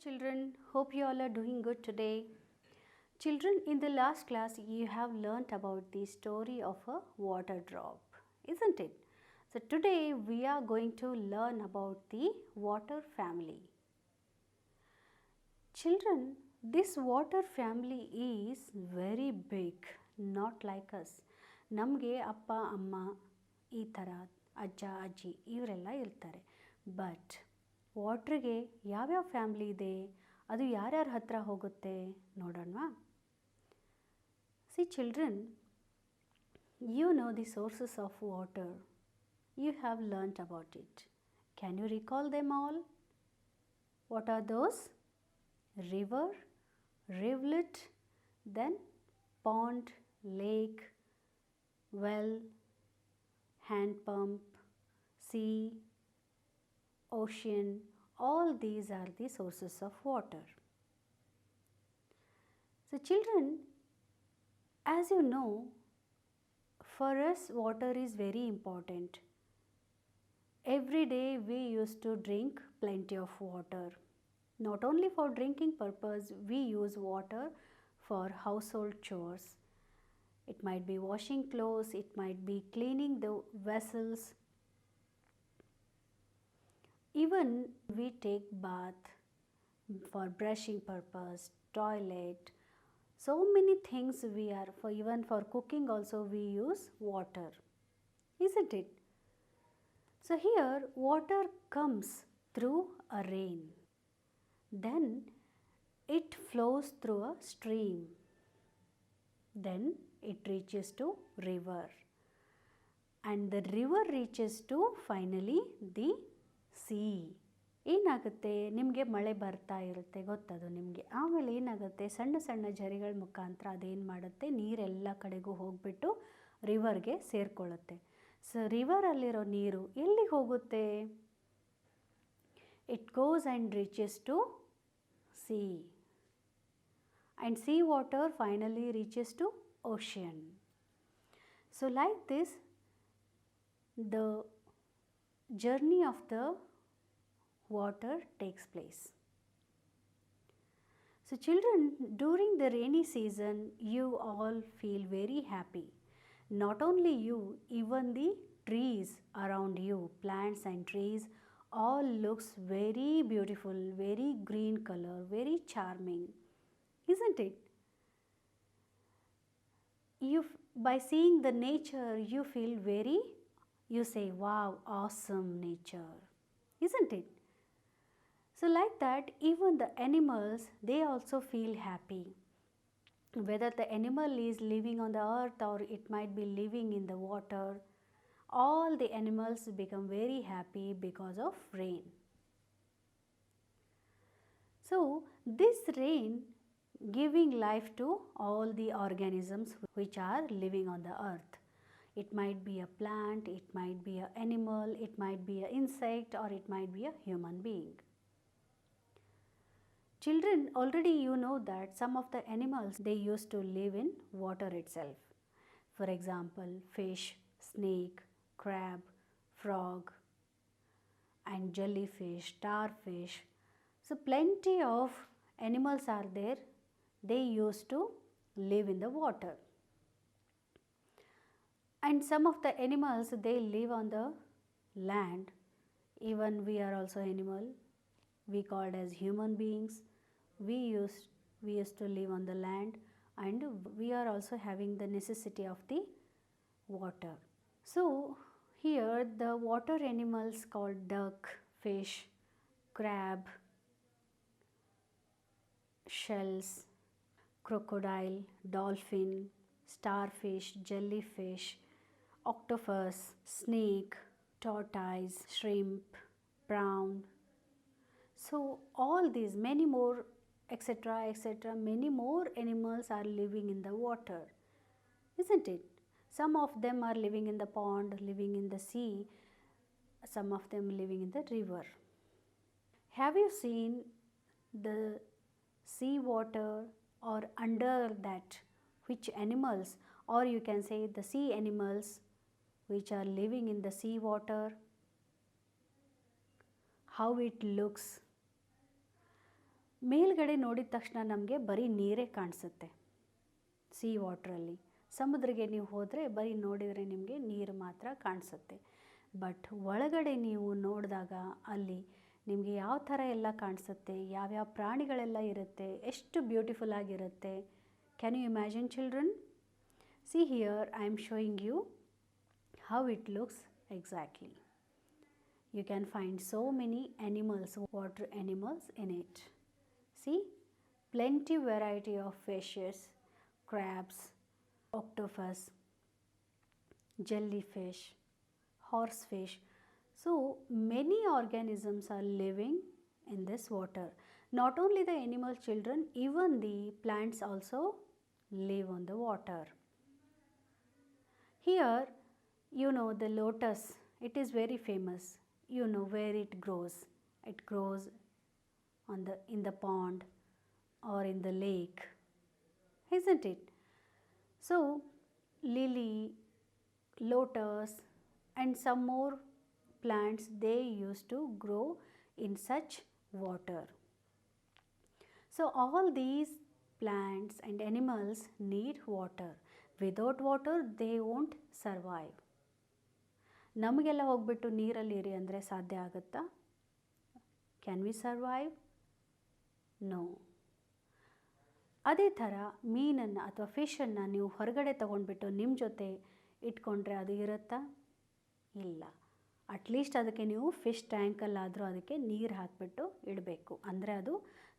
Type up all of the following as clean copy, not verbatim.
children, hope you all are doing good today. Children, in the last class you have learnt about the story of a water drop, isn't it? So today we are going to learn about the water family. Children, this water family is very big, not like us. ನಮಗೆ ಅಪ್ಪ ಅಮ್ಮ ಈ ಥರ ಅಜ್ಜ ಅಜ್ಜಿ ಇವರೆಲ್ಲ ಇರ್ತಾರೆ. But ವಾಟ್ರಿಗೆ ಯಾವ್ಯಾವ ಫ್ಯಾಮ್ಲಿ ಇದೆ, ಅದು ಯಾರ್ಯಾರ ಹತ್ರ ಹೋಗುತ್ತೆ ನೋಡೋಣವಾ? See children, you know the sources of water. You have learnt about it. Can you recall them all? What are those? River, rivulet, then pond, lake, well, hand pump, sea, ocean. All these are the sources of water. So children, as you know, for us water is very important. Every day we used to drink plenty of water. Not only for drinking purpose, we use water for household chores. It might be washing clothes, it might be cleaning the vessels. Even we take bath for brushing purpose, toilet. So many things we are, for even for cooking also we use water, isn't it? So here water comes through a rain. Then it flows through a stream. Then it reaches to river. And the river reaches to finally the sea. ಏನಾಗುತ್ತೆ, ನಿಮಗೆ ಮಳೆ ಬರ್ತಾ ಇರುತ್ತೆ, ಗೊತ್ತದು ನಿಮಗೆ. ಆಮೇಲೆ ಏನಾಗುತ್ತೆ, ಸಣ್ಣ ಸಣ್ಣ ಝರಿಗಳ ಮುಖಾಂತರ ಅದೇನು ಮಾಡುತ್ತೆ, ನೀರೆಲ್ಲ ಕಡೆಗೂ ಹೋಗಿಬಿಟ್ಟು ರಿವರ್ಗೆ ಸೇರಿಕೊಳ್ಳುತ್ತೆ. ಸೊ ರಿವರಲ್ಲಿರೋ ನೀರು ಎಲ್ಲಿಗೆ ಹೋಗುತ್ತೆ? It goes and reaches to sea. And sea water finally reaches to ocean. So like this the journey of the water takes place. So children, during the rainy season you all feel very happy. Not only you, even the trees around you, plants and trees, all looks very beautiful, very green color, very charming, isn't it? By seeing the nature you feel very, you say, wow, awesome nature, isn't it? So like that, even the animals, they also feel happy. Whether the animal is living on the earth or it might be living in the water, all the animals become very happy because of rain. So this rain giving life to all the organisms which are living on the earth. It might be a plant, it might be an animal, it might be an insect, or it might be a human being. Children, already you know that some of the animals, they used to live in water itself. For example, fish, snake, crab, frog, and jellyfish, starfish. So plenty of animals are there. They used to live in the water. And some of the animals, they live on the land. Even we are also animal. We called as human beings. We used to live on the land, and we are also having the necessity of the water. So here the water animals called duck, fish, crab, shells, crocodile, dolphin, starfish, jellyfish, octopus, snake, tortoise, shrimp, prawn. So all these, many more, etc., etc., many more animals are living in the water, isn't it? Some of them are living in the pond, living in the sea, some of them living in the river. Have you seen the sea water, or under that which animals, or you can say the sea animals which are living in the sea water? How it looks? ಮೇಲ್ಗಡೆ ನೋಡಿದ ತಕ್ಷಣ ನಮಗೆ ಬರೀ ನೀರೇ ಕಾಣಿಸುತ್ತೆ. Sea ವಾಟ್ರಲ್ಲಿ, ಸಮುದ್ರಕ್ಕೆ ನೀವು ಹೋದರೆ ಬರೀ ನೋಡಿದರೆ ನಿಮಗೆ ನೀರು ಮಾತ್ರ ಕಾಣಿಸುತ್ತೆ. ಬಟ್ ಒಳಗಡೆ ನೀವು ನೋಡಿದಾಗ ಅಲ್ಲಿ ನಿಮಗೆ ಯಾವ ಥರ ಎಲ್ಲ ಕಾಣಿಸುತ್ತೆ, ಯಾವ್ಯಾವ ಪ್ರಾಣಿಗಳೆಲ್ಲ ಇರುತ್ತೆ, ಎಷ್ಟು ಬ್ಯೂಟಿಫುಲ್ ಆಗಿರುತ್ತೆ. Can you imagine children? See here I am showing you how it looks exactly. You can find so many animals, water animals in it. See, plenty variety of fishes, crabs, octopus, jellyfish, horsefish. So many organisms are living in this water. Not only the animal children, even the plants also live on the water. Here you know the lotus, it is very famous. You know where it grows. It grows in the pond or in the lake, isn't it? So lily, lotus and some more plants, they used to grow in such water. So all these plants and animals need water. Without water they won't survive. ನಮಗೆಲ್ಲ ಹೋಗ್ಬಿಟ್ಟು ನೀರಲ್ಲಿ ಇರಿ ಅಂದರೆ ಸಾಧ್ಯ ಆಗುತ್ತಾ? Can we survive? No. ಅದೇ ಥರ ಮೀನನ್ನು ಅಥವಾ ಫಿಶನ್ನು ನೀವು ಹೊರಗಡೆ ತೊಗೊಂಡ್ಬಿಟ್ಟು ನಿಮ್ಮ ಜೊತೆ ಇಟ್ಕೊಂಡ್ರೆ ಅದು ಇರುತ್ತಾ? ಇಲ್ಲ. ಅಟ್ಲೀಸ್ಟ್ ಅದಕ್ಕೆ ನೀವು ಫಿಶ್ ಟ್ಯಾಂಕಲ್ಲಾದರೂ ಅದಕ್ಕೆ ನೀರು ಹಾಕಿಬಿಟ್ಟು ಇಡಬೇಕು, ಅಂದರೆ ಅದು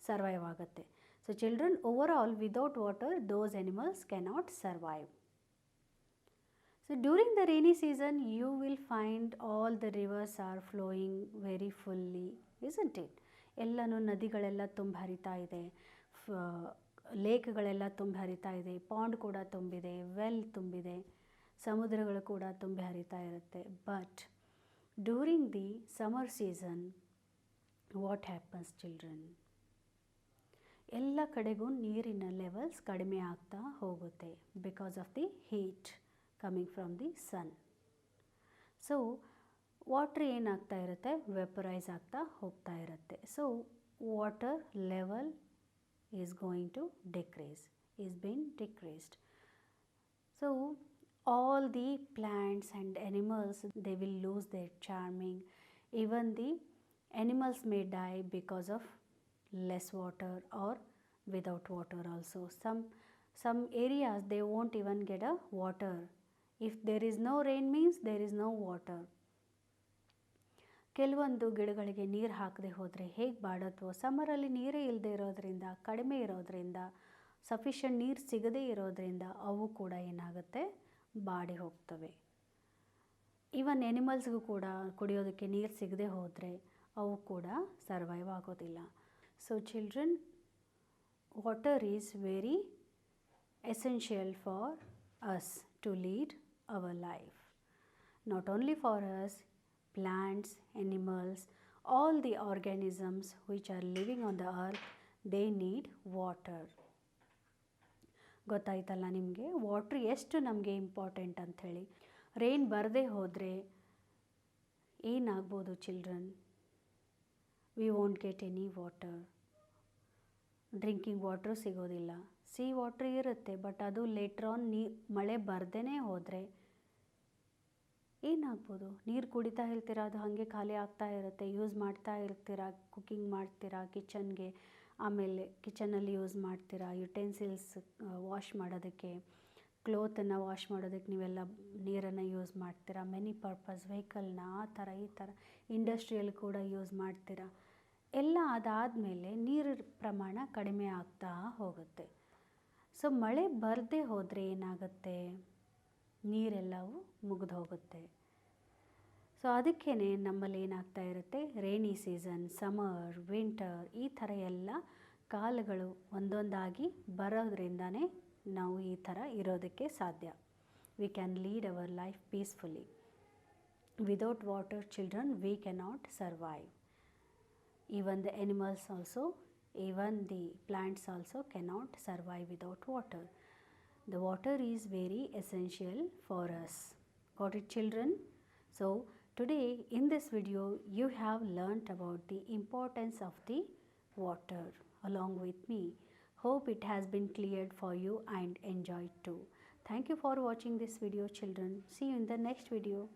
ಸರ್ವೈವ್ ಆಗುತ್ತೆ. So children, over all without water those animals cannot survive. So during the rainy season you will find all the rivers are flowing very fully, isn't it? ಎಲ್ಲನೂ ನದಿಗಳೆಲ್ಲ ತುಂಬ ಹರಿತಾ ಇದೆ, ಲೇಕ್ಗಳೆಲ್ಲ ತುಂಬ ಹರಿತಾ ಇದೆ, ಪಾಂಡ್ ಕೂಡ ತುಂಬಿದೆ, ವೆಲ್ ತುಂಬಿದೆ, ಸಮುದ್ರಗಳು ಕೂಡ ತುಂಬಿ ಹರಿತಾ ಇರುತ್ತೆ. But during the summer season what happens children? ಎಲ್ಲ ಕಡೆಗೂ ನೀರಿನ ಲೆವೆಲ್ಸ್ ಕಡಿಮೆ ಆಗ್ತಾ ಹೋಗುತ್ತೆ because of the heat coming from the sun. So water ಏನಾಗ್ತಾ ಇರುತ್ತೆ, ವೆಪರೈಸ್ ಆಗ್ತಾ ಹೋಗ್ತಾ ಇರುತ್ತೆ. So water level is going to decrease, is being decreased. So all the plants and animals, they will lose their charming. Even the animals may die because of less water or without water also. Some areas they won't even get a water. If there is no rain means there is no water. ಕೆಲವೊಂದು ಗಿಡಗಳಿಗೆ ನೀರು ಹಾಕದೆ ಹೋದರೆ ಹೇಗೆ ಬಾಡುತ್ತೋ, ಸಮ್ಮರಲ್ಲಿ ನೀರೇ ಇಲ್ಲದೆ ಇರೋದರಿಂದ, ಕಡಿಮೆ ಇರೋದರಿಂದ, ಸಫಿಷಿಯಂಟ್ ನೀರು ಸಿಗದೇ ಇರೋದರಿಂದ ಅವು ಕೂಡ ಏನಾಗುತ್ತೆ, ಬಾಡಿ ಹೋಗ್ತವೆ. ಈವನ್ ಎನಿಮಲ್ಸ್ಗೂ ಕೂಡ ಕುಡಿಯೋದಕ್ಕೆ ನೀರು ಸಿಗದೆ ಹೋದರೆ ಅವು ಕೂಡ ಸರ್ವೈವ್ ಆಗೋದಿಲ್ಲ. So children, water is very essential for us to lead our life. Not only for us, plants, animals, all the organisms which are living on the earth, they need water. ಗೊತ್ತಾಯ್ತಲ್ಲ ನಿಮಗೆ water ಎಷ್ಟು ನಮಗೆ important ಅಂಥೇಳಿ. Rain ಬರದೇ ಹೋದರೆ ಏನಾಗ್ಬೋದು children? We won't get any water. Drinking water ಸಿಗೋದಿಲ್ಲ. Sea water ಇರುತ್ತೆ, ಬಟ್ ಅದು ಲೇಟ್ರ್ ಆನ್ ಮಳೆ ಬರ್ದೇ ಹೋದರೆ ಏನಾಗ್ಬೋದು? ನೀರು ಕುಡಿತಾ ಇರ್ತೀರ, ಅದು ಹಾಗೆ ಖಾಲಿ ಆಗ್ತಾ ಇರುತ್ತೆ. ಯೂಸ್ ಮಾಡ್ತಾ ಇರ್ತೀರ, ಕುಕ್ಕಿಂಗ್ ಮಾಡ್ತೀರಾ ಕಿಚನ್ಗೆ, ಆಮೇಲೆ ಕಿಚನಲ್ಲಿ ಯೂಸ್ ಮಾಡ್ತೀರಾ, ಯುಟೆನ್ಸಿಲ್ಸ್ ವಾಶ್ ಮಾಡೋದಕ್ಕೆ, ಕ್ಲೋತನ್ನು ವಾಶ್ ಮಾಡೋದಕ್ಕೆ ನೀವೆಲ್ಲ ನೀರನ್ನು ಯೂಸ್ ಮಾಡ್ತೀರಾ. ಮೆನಿ ಪರ್ಪಸ್ ವೆಹಿಕಲ್ನ ಆ ಥರ ಈ ಥರ ಇಂಡಸ್ಟ್ರಿಯಲ್ಲಿ ಕೂಡ ಯೂಸ್ ಮಾಡ್ತೀರಾ. ಎಲ್ಲ ಅದಾದಮೇಲೆ ನೀರಿನ ಪ್ರಮಾಣ ಕಡಿಮೆ ಆಗ್ತಾ ಹೋಗುತ್ತೆ. ಸೊ ಮಳೆ ಬರದೇ ಹೋದರೆ ಏನಾಗುತ್ತೆ? ನೀರೆಲ್ಲವೂ ಮುಗಿದು ಹೋಗುತ್ತೆ. ಸೊ ಅದಕ್ಕೇ ನಮ್ಮಲ್ಲಿ ಏನಾಗ್ತಾ ಇರುತ್ತೆ, ರೈನಿ ಸೀಸನ್, ಸಮರ್, ವಿಂಟರ್, ಈ ಥರ ಎಲ್ಲ ಕಾಲಗಳು ಒಂದೊಂದಾಗಿ ಬರೋದ್ರಿಂದನೇ ನಾವು ಈ ಥರ ಇರೋದಕ್ಕೆ ಸಾಧ್ಯ. We can lead our life peacefully. Without water children V cannot survive. Even the animals also, even the plants also cannot survive without water. The water is very essential for us. Got it children? So today in this video you have learnt about the importance of the water along with me. Hope it has been cleared for you and enjoyed too. Thank you for watching this video, children. See you in the next video.